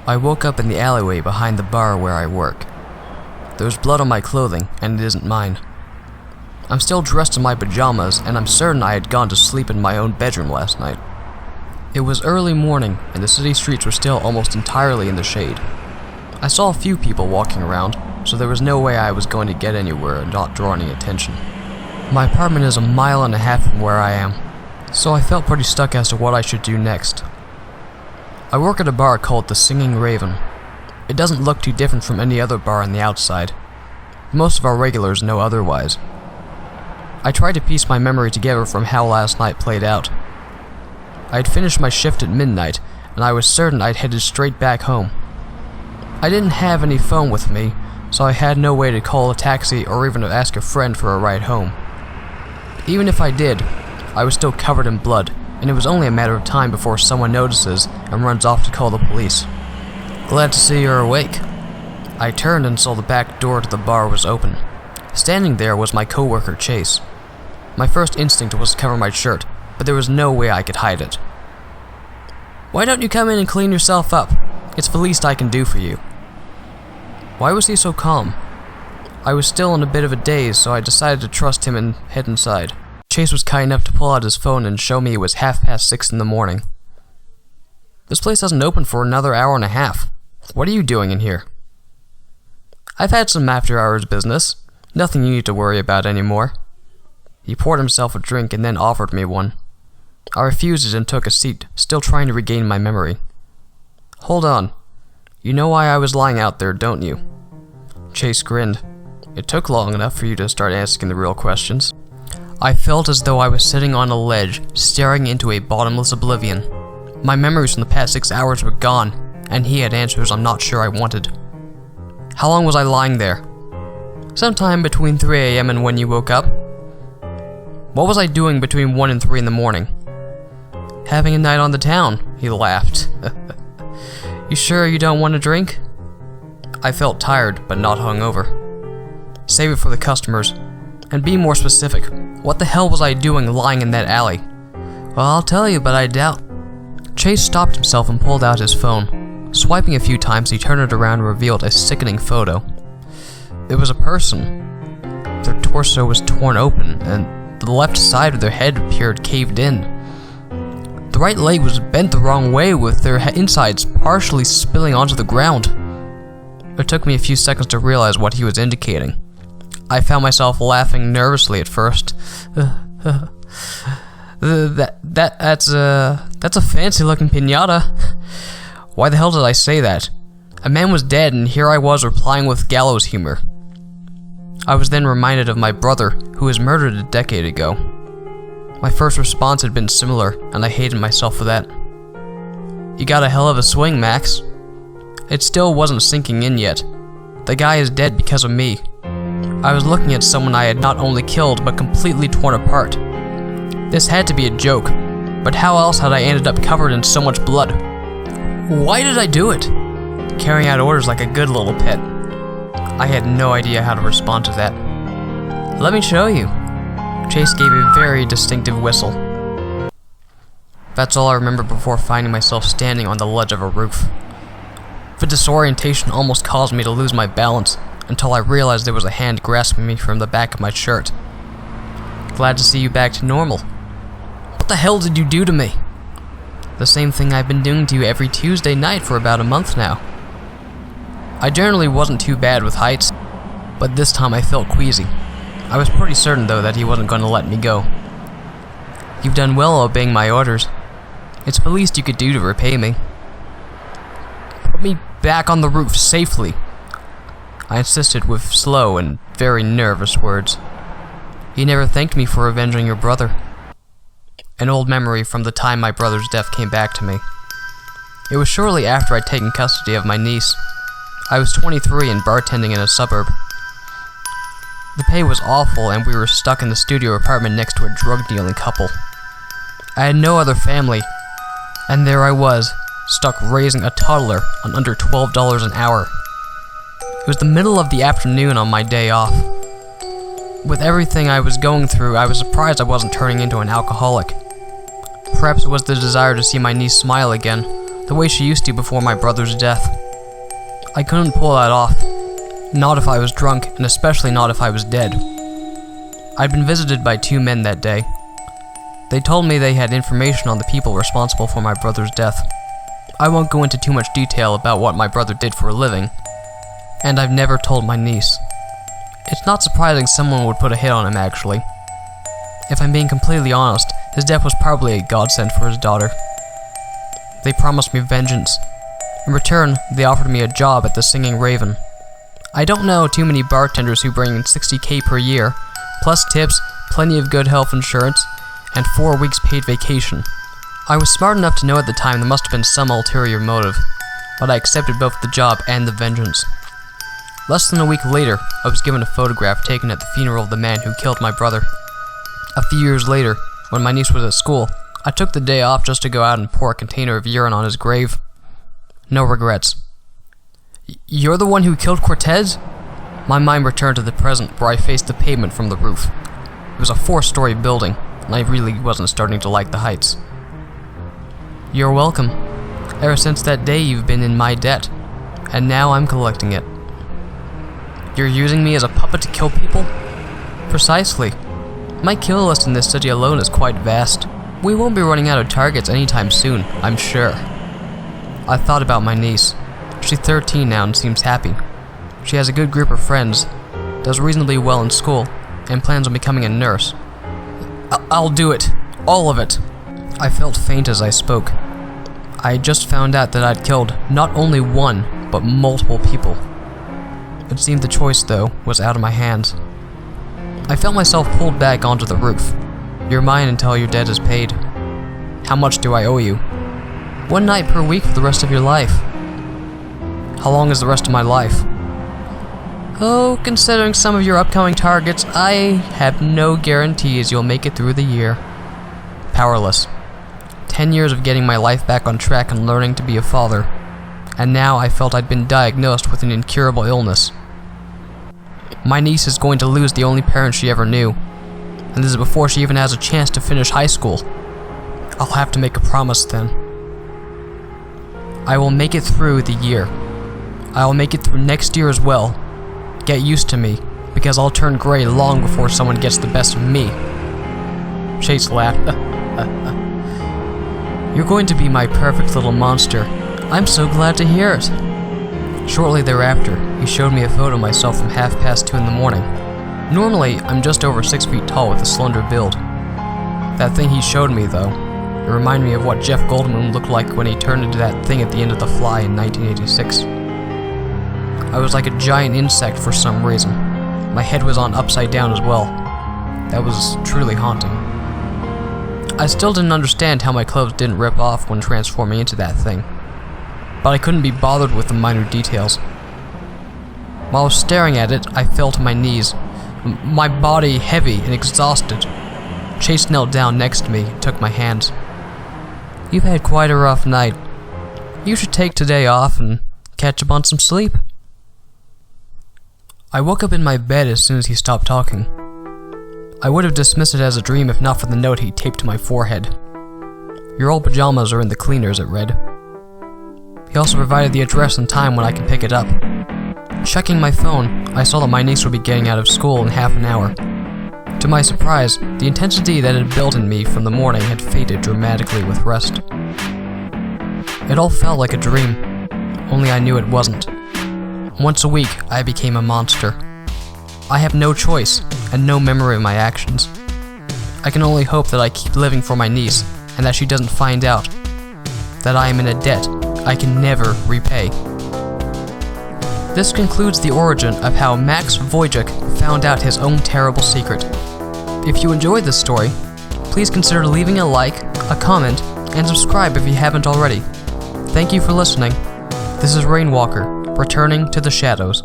I woke up in the alleyway behind the bar where I work. There's blood on my clothing, and it isn't mine. I'm still dressed in my pajamas, and I'm certain I had gone to sleep in my own bedroom last night. It was early morning, and the city streets were still almost entirely in the shade. I saw a few people walking around, so there was no way I was going to get anywhere and not draw any attention. My apartment is 1.5 miles from where I am, so I felt pretty stuck as to what I should do next. I work at a bar called the Singing Raven. It doesn't look too different from any other bar on the outside. Most of our regulars know otherwise. I tried to piece my memory together from how last night played out. I had finished my shift at midnight, and I was certain I'd headed straight back home. I didn't have any phone with me, so I had no way to call a taxi or even to ask a friend for a ride home. Even if I did, I was still covered in blood, and it was only a matter of time before someone notices and runs off to call the police. Glad to see you're awake. I turned and saw the back door to the bar was open. Standing there was my coworker, Chase. My first instinct was to cover my shirt, but there was no way I could hide it. Why don't you come in and clean yourself up? It's the least I can do for you. Why was he so calm? I was still in a bit of a daze, so I decided to trust him and head inside. Chase was kind enough to pull out his phone and show me it was 6:30 in the morning. This place doesn't open for another 1.5 hours. What are you doing in here? I've had some after-hours business. Nothing you need to worry about anymore. He poured himself a drink and then offered me one. I refused it and took a seat, still trying to regain my memory. Hold on. You know why I was lying out there, don't you? Chase grinned. It took long enough for you to start asking the real questions. I felt as though I was sitting on a ledge, staring into a bottomless oblivion. My memories from the past 6 hours were gone, and he had answers I'm not sure I wanted. How long was I lying there? Sometime between 3 a.m. and when you woke up. What was I doing between 1 and 3 in the morning? Having a night on the town, he laughed. You sure you don't want a drink? I felt tired, but not hungover. Save it for the customers. And be more specific. What the hell was I doing lying in that alley? Well, I'll tell you, but I doubt. Chase stopped himself and pulled out his phone. Swiping a few times, he turned it around and revealed a sickening photo. It was a person. Their torso was torn open, and the left side of their head appeared caved in. The right leg was bent the wrong way, with their insides partially spilling onto the ground. It took me a few seconds to realize what he was indicating. I found myself laughing nervously at first. That's a fancy-looking piñata. Why the hell did I say that? A man was dead, and here I was replying with gallows humor. I was then reminded of my brother, who was murdered a decade ago. My first response had been similar, and I hated myself for that. You got a hell of a swing, Max. It still wasn't sinking in yet. The guy is dead because of me. I was looking at someone I had not only killed, but completely torn apart. This had to be a joke, but how else had I ended up covered in so much blood? Why did I do it? Carrying out orders like a good little pet. I had no idea how to respond to that. Let me show you. Chase gave a very distinctive whistle. That's all I remember before finding myself standing on the ledge of a roof. The disorientation almost caused me to lose my balance, until I realized there was a hand grasping me from the back of my shirt. Glad to see you back to normal. What the hell did you do to me? The same thing I've been doing to you every Tuesday night for about a month now. I generally wasn't too bad with heights, but this time I felt queasy. I was pretty certain, though, that he wasn't going to let me go. You've done well obeying my orders. It's the least you could do to repay me. Put me back on the roof safely, I insisted with slow and very nervous words. You never thanked me for avenging your brother. An old memory from the time my brother's death came back to me. It was shortly after I'd taken custody of my niece. I was 23 and bartending in a suburb. The pay was awful, and we were stuck in the studio apartment next to a drug-dealing couple. I had no other family, and there I was, stuck raising a toddler on under $12 an hour. It was the middle of the afternoon on my day off. With everything I was going through, I was surprised I wasn't turning into an alcoholic. Perhaps it was the desire to see my niece smile again, the way she used to before my brother's death. I couldn't pull that off, not if I was drunk, and especially not if I was dead. I'd been visited by 2 men that day. They told me they had information on the people responsible for my brother's death. I won't go into too much detail about what my brother did for a living, and I've never told my niece. It's not surprising someone would put a hit on him, actually. If I'm being completely honest, his death was probably a godsend for his daughter. They promised me vengeance. In return, they offered me a job at the Singing Raven. I don't know too many bartenders who bring in $60K per year, plus tips, plenty of good health insurance, and 4 weeks paid vacation. I was smart enough to know at the time there must have been some ulterior motive, but I accepted both the job and the vengeance. Less than a week later, I was given a photograph taken at the funeral of the man who killed my brother. A few years later, when my niece was at school, I took the day off just to go out and pour a container of urine on his grave. No regrets. You're the one who killed Cortez? My mind returned to the present, where I faced the pavement from the roof. It was a 4-story building, and I really wasn't starting to like the heights. You're welcome. Ever since that day, you've been in my debt, and now I'm collecting it. You're using me as a puppet to kill people? Precisely. My kill list in this city alone is quite vast. We won't be running out of targets anytime soon, I'm sure. I thought about my niece. She's 13 now and seems happy. She has a good group of friends, does reasonably well in school, and plans on becoming a nurse. I'll do it. All of it. I felt faint as I spoke. I had just found out that I'd killed not only one, but multiple people. It seemed the choice, though, was out of my hands. I felt myself pulled back onto the roof. You're mine until your debt is paid. How much do I owe you? 1 night per week for the rest of your life. How long is the rest of my life? Oh, considering some of your upcoming targets, I have no guarantees you'll make it through the year. Powerless. 10 years of getting my life back on track and learning to be a father. And now I felt I'd been diagnosed with an incurable illness. My niece is going to lose the only parent she ever knew, and this is before she even has a chance to finish high school. I'll have to make a promise then. I will make it through the year. I will make it through next year as well. Get used to me, because I'll turn gray long before someone gets the best of me. Chase laughed. You're going to be my perfect little monster. I'm so glad to hear it. Shortly thereafter, he showed me a photo of myself from 2:30 in the morning. Normally, I'm just over 6 feet tall with a slender build. That thing he showed me, though, it reminded me of what Jeff Goldblum looked like when he turned into that thing at the end of The Fly in 1986. I was like a giant insect for some reason. My head was on upside down as well. That was truly haunting. I still didn't understand how my clothes didn't rip off when transforming into that thing, but I couldn't be bothered with the minor details. While I was staring at it, I fell to my knees, my body heavy and exhausted. Chase knelt down next to me and took my hands. You've had quite a rough night. You should take today off and catch up on some sleep. I woke up in my bed as soon as he stopped talking. I would have dismissed it as a dream if not for the note he taped to my forehead. Your old pajamas are in the cleaners, it read. He also provided the address and time when I can pick it up. Checking my phone, I saw that my niece would be getting out of school in half an hour. To my surprise, the intensity that had built in me from the morning had faded dramatically with rest. It all felt like a dream, only I knew it wasn't. Once a week, I became a monster. I have no choice, and no memory of my actions. I can only hope that I keep living for my niece, and that she doesn't find out that I am in a debt I can never repay. This concludes the origin of how Max Wójcik found out his own terrible secret. If you enjoyed this story, please consider leaving a like, a comment, and subscribe if you haven't already. Thank you for listening. This is Rainwalker, returning to the shadows.